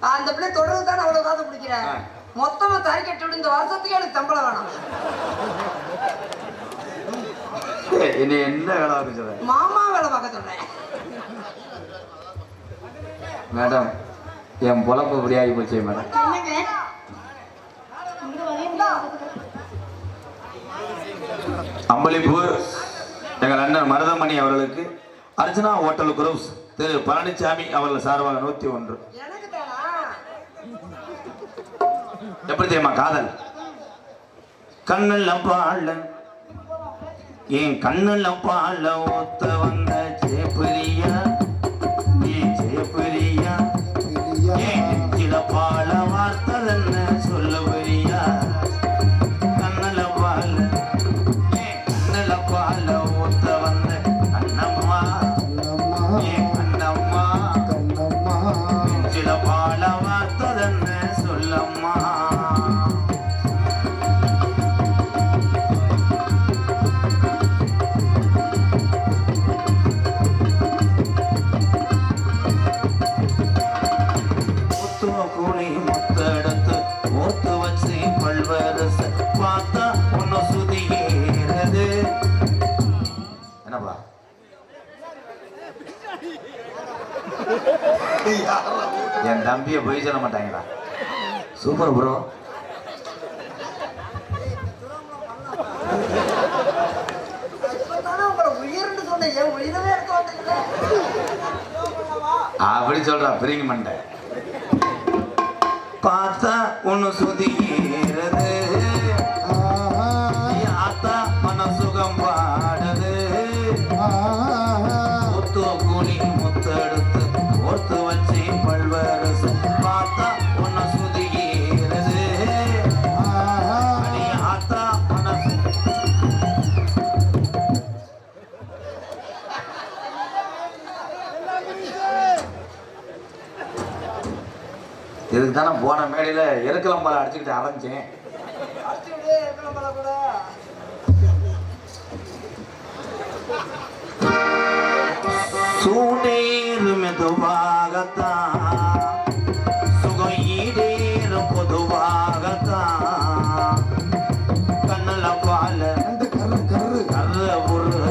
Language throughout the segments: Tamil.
அந்த பிள்ளை தொடர்ந்து தான் அவ்வளவு காசு பிடிக்கிறேன். மொத்தமா தறி கட்டி விடு, இந்த வருஷத்துக்கு எனக்கு சம்பளம் வேணும். என்ன வேலை பார்க்க சொல்றேன்? மாமா வேலை பார்க்க சொல்றேன். மேடம் என் பொழப்பு இப்படி ஆகி போச்சு மேடம். அம்பலிப்பூர் எங்கள் அண்ணன் மருதமணி அவர்களுக்கு அர்ச்சனா ஹோட்டல் குரூப்ஸ் திரு பழனிசாமி அவர்கள் சார்பாக 101. எப்படி தெரியுமா காதல்? கண்ணல்ல பாழ என் கண்ணல்ல பாழ ஒத்த வந்த ஜெயபிரியா, ஏன் ஜெயபிரியா, ஏன் நெஞ்சில பாழ வார்த்ததென்ன சொல்ல பிரியா. கண்ணல பாழ ஏன் கண்ணல பாழ ஒத்த வந்த கண்ணம்மா, ஏன் கண்ணம்மா, நெஞ்சில பாழ வார்த்ததென்ன சொல்லம்மா. என் தம்பியை போய் சொல்ல மாட்டாங்களா? Super bro. அப்படி சொல்றா பிரிங்க மண்டை. பார்த்தா ஒண்ணு சுதிக்கிறது, ஆத்தா மனசுகம் பாடுது, முத்து கூலி முத்தெடுத்து ஒத்து வச்சு பல்வரசு பார்த்தா ஒண்ணு சுதிக்கிறது, ஆத்தா மனசு. இதுக்கு தானே போன மேடையில எருக்கலம்பால அடிச்சுக்கிட்டு அரைஞ்சேன். சூடேறு மெதுவாகத்தான், சுகம் ஈடேறும் பொதுவாகத்தான், கண்ணல பால கர்ற ஒரு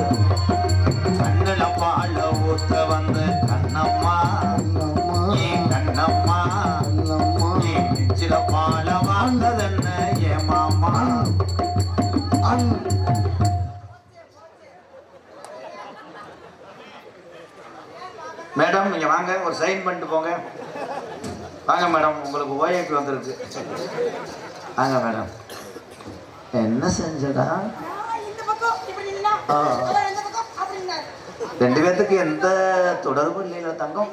கண்ணல பால ஊத்த வந்து கண்ணம்மா, ஏன் கண்ணம்மா, ஏன் நெஞ்சில பால வாழ்ந்ததென்ன ஏன் மாமா. மேடம் நீங்க வாங்க, ஒரு சைன் பண்ணிட்டு போங்க. வாங்க மேடம், உங்களுக்கு ஓஏபி வந்திருக்கு. வாங்க மேடம். என்ன செஞ்சடா? ரெண்டு பேர்த்துக்கு எந்த தொடர்பும் இல்லையில தங்கம்.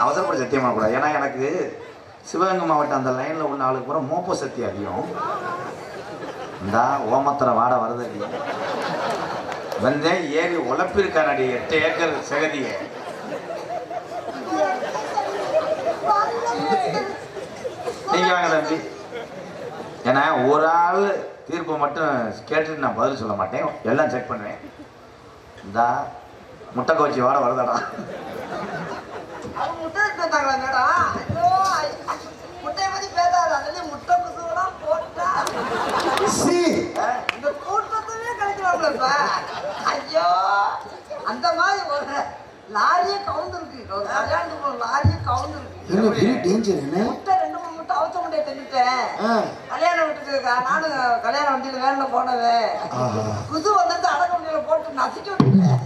அவசரப்பட சத்தியமா கூட. ஏன்னா எனக்கு சிவகங்கை மாவட்டம் அந்த லைன்ல உள்ள ஆளுக்கு பூரா மோப்ப சக்தி அதிகம். இந்தா ஓமத்திர வாட வருது இல்லையா? வந்தேன் ஏறி உழப்பிருக்கானடி 8 ஏக்கர் சகதிய. நீங்க வாங்க தம்பி. ஏன்னா ஒரு ஆள் தீர்ப்பை மட்டும் கேட்டுட்டு நான் பதில் சொல்ல மாட்டேன், எல்லாம் செக் பண்ணுவேன். இந்தா முட்டை கோச்சி வாட வருதாடா. ஐயோ அந்த மாதிரி ஒரு லாரியே கவுந்துருக்கு, கல்யாணத்துக்கு லாரியே கவுந்துருக்கு. முட்டை 2-3 முட்டை அவச முட்டையை தின்னுட்டேன். கல்யாணம் வீட்டுக்கு நானும் கல்யாண வண்டியில வேன்ல போனவேன், புது வந்து அடக்க வண்டியில போட்டு நசிக்க விட்டுட்டேன்.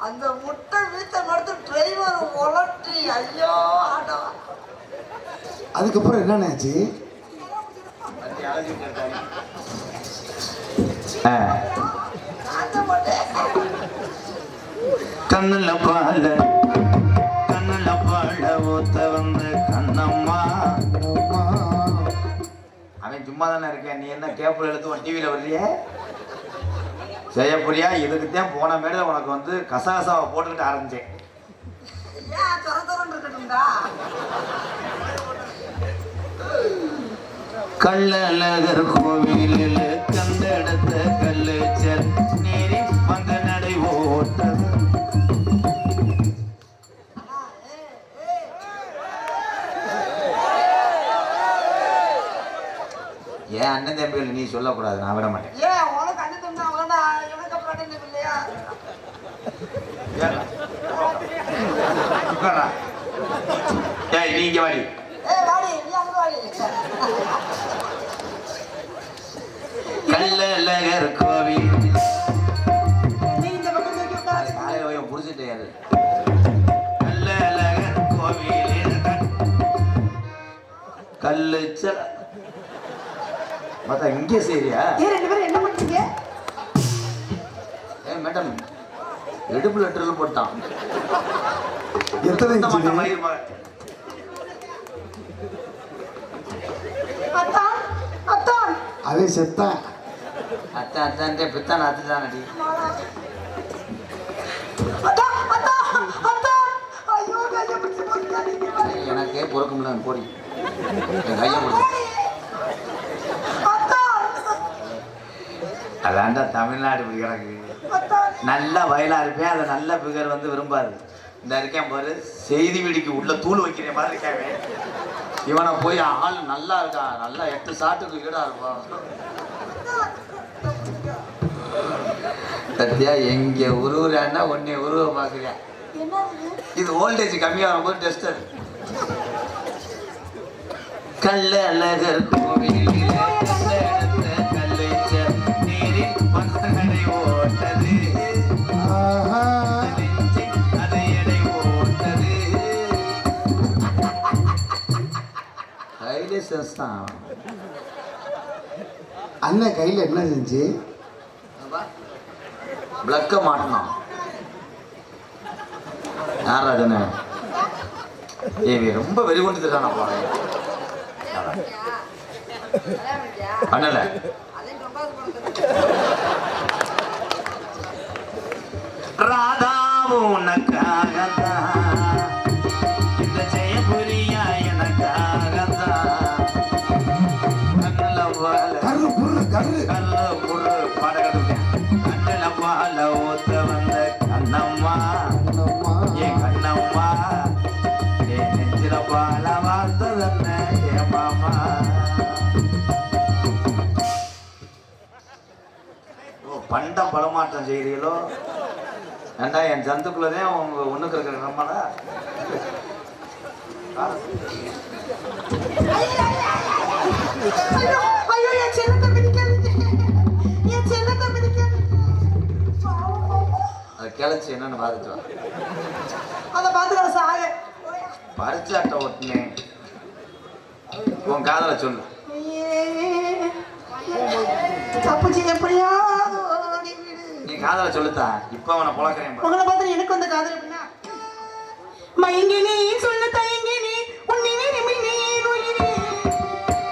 அந்த முட்டை வீட்டை மறுத்து டிரைவர் உலட்டி ஐயோ ஆட்டோ. அதுக்கப்புறம் என்னன்னாச்சு? கண்ணுல பால கண்ணுல பால ஊத்த வந்து கண்ணம்மா. அவன் சும்மா தானே இருக்கேன், நீ என்ன கேபிள் எடுத்து டிவியில வர்றிய செய்யப்படியா? இதுக்குத்தான் போன மேடையில் உனக்கு வந்து கசகசாவை போட்டுக்கிட்டு ஆரம்பிச்சேன். கள்ளழகர் கோவிலில் கண்டெடுத்த கல்லு செல் நீரி வந்து நடை ஓட்டது. ஏன் அண்ணன் தம்பிகள் நீ சொல்லக்கூடாது, நான் விட மாட்டேன். ஏன் உனக்கு அண்ணன் தம்பி அவனா எனக்கு அப்புறம் அண்ணன் தம்பி இல்லையா? ஏய் நீ இங்க வாடி. வாடி நீ அங்க வாடி. கள்ளழகர் கோவில் நீ இந்த பக்கம் தூக்கி உட்காரு. காலையில போய் புடிச்சிட்டு யாரு? கள்ளழகர் கோவில் கல்லுச்சல் பார்த்தா இங்கே சரியா? ரெண்டு பேரும் என்ன பண்றீங்க? மேடம் எடுப்பு லெட்டர்ல போட்டான். எத்தனை இன்ச்சு? அத்தான் அத்தான் அவன் செத்தான். அத்தான் அத்தான்ட்டே பித்தான் அத்துதான் அடி. அத்தான் அத்தான் அத்தான் ஐயோ கையை பிடிச்சு போட்டுட்டானே. எனக்கே பொறுக்க முடியல போடி. என் கையை பிடிச்சி அதாண்டா தமிழ்நாடு இப்படி கிடக்கு. நல்ல வயலா இருப்பேன், அதை நல்ல பிகர் வந்து விரும்பாது. இந்த இருக்கேன் பாரு, செய்தி வீடிக்கு உள்ள தூள் வைக்கிற மாதிரி இருக்காவே. இவனை போய் ஆள் நல்லா இருக்கா, நல்லா 8 சாட்டுக்கு ஈடா இருப்பான். சத்தியா எங்க உருவுறான்னா உன்னை உருவ பாக்குறியா? இது ஓல்டேஜ் கம்மியா வரும்போது டெஸ்டர். கள்ளழகர் கோவில் அண்ணன் கையில என்ன செஞ்சு பிளக்க மாட்டணும். யாராஜன ஏவி ரொம்ப வெறி கொண்டு திட்டான போறேன் பண்ணல. ராதாவும் உனக்காகத்தான், இந்த ஜெயபுரியா எனக்காகத்தான். கண்ணுல வாழ கரு புரு கரு கல்ல புரு படகடுங்க. கண்ணுல வாழ ஊத்த வந்த கண்ணம்மா, என் கண்ணம்மா, என் நெஞ்சில பால வார்த்ததன்ன என் மாமா. பண்டம் படமாற்றம் செய்கிறீங்களோ? ஏண்டா என் ஜந்துக்குள்ளதே உங்க ஒண்ணுக்கு இருக்கிற நம்மளா? ஐயோ என் செல்லத்தை பிடிக்காதீங்க, என் செல்லத்தை பிடிக்காதீங்க. அதை கிளச்சி என்னன்னு பார்த்துட்டு வா. அதை பார்த்துக்கிற சாக பறிச்சாட்ட ஒட்டுனேன். உன் காதல சொல்லு. தப்பு செய்ய எப்படியாவது ஓடி விடு. நீ காதல சொல்லுத்தா, இப்ப அவனை புழக்கிறேன். உங்களை பார்த்து எனக்கு வந்த காதல் எப்படின்னா, மயங்கினே சொல்ல தயங்கினே உன்னை விரும்பினே உயிரே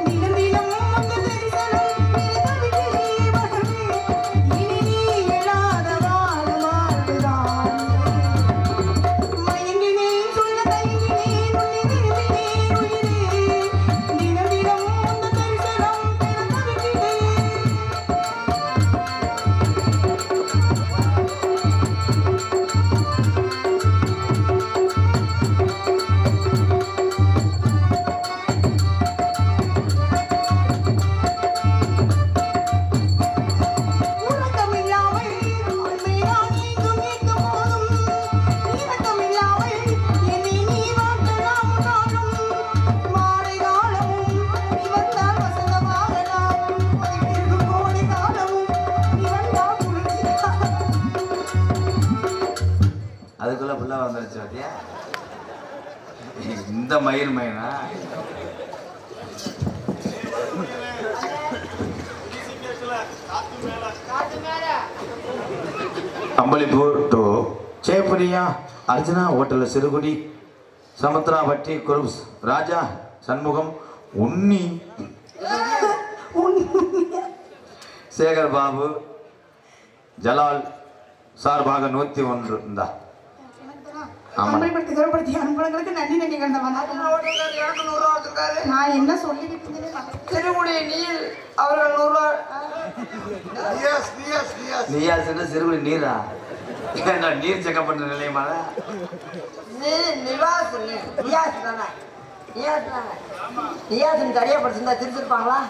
தினம் தினம் வந்த தரிசனம் தவிக்கிறே மகனே இனி நீ இல்லாத வாழ்வாழ்தான். மயங்கினே சொல்ல தயங்கினே உன்னை விரும்பினே உயிரே தினம் தினம் வந்த தரிசனம் தவிக்கிறே. அதுக்குள்ள புள்ள வந்துருச்சு பாத்தியா? இந்த மயில் மயினா அம்பலிப்பூர் டு ஜெயபுரியா அர்ஜுனா ஹோட்டல் சிறுகுடி சமுத்ரா வட்டி குரூப்ஸ் ராஜா சண்முகம் உன்னி சேகர் பாபு ஜலால் சார்பாக 101 இருந்தா. கம்பளிப்படுத்தி அனுபவங்களுக்கு நன்றி நன்றி கண்டவன். நான் என்ன சொல்லிக்கிட்டு சிறுகுடி நீர் அவர்கள் 100 நீயாசுன்னு சிறுகுடி நீரா? ஏன்னா நீர் செக்கப் பண்ற நிலையமா? நீ நிவாஸ் நியாஸ் தானே, நியாஸ் தானே. நியாஸ் சரியா படிச்சிருந்தா திருச்சிருப்பாங்களா?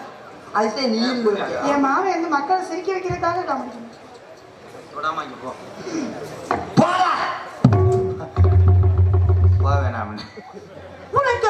அதுதான் நீயும் போயிட்ட. என் மாமன் வந்து மக்களை சிரிக்க வைக்கிறதுக்காக காமெடி விடாம இங்க போ. போடா. போ வேணாம். உனக்கு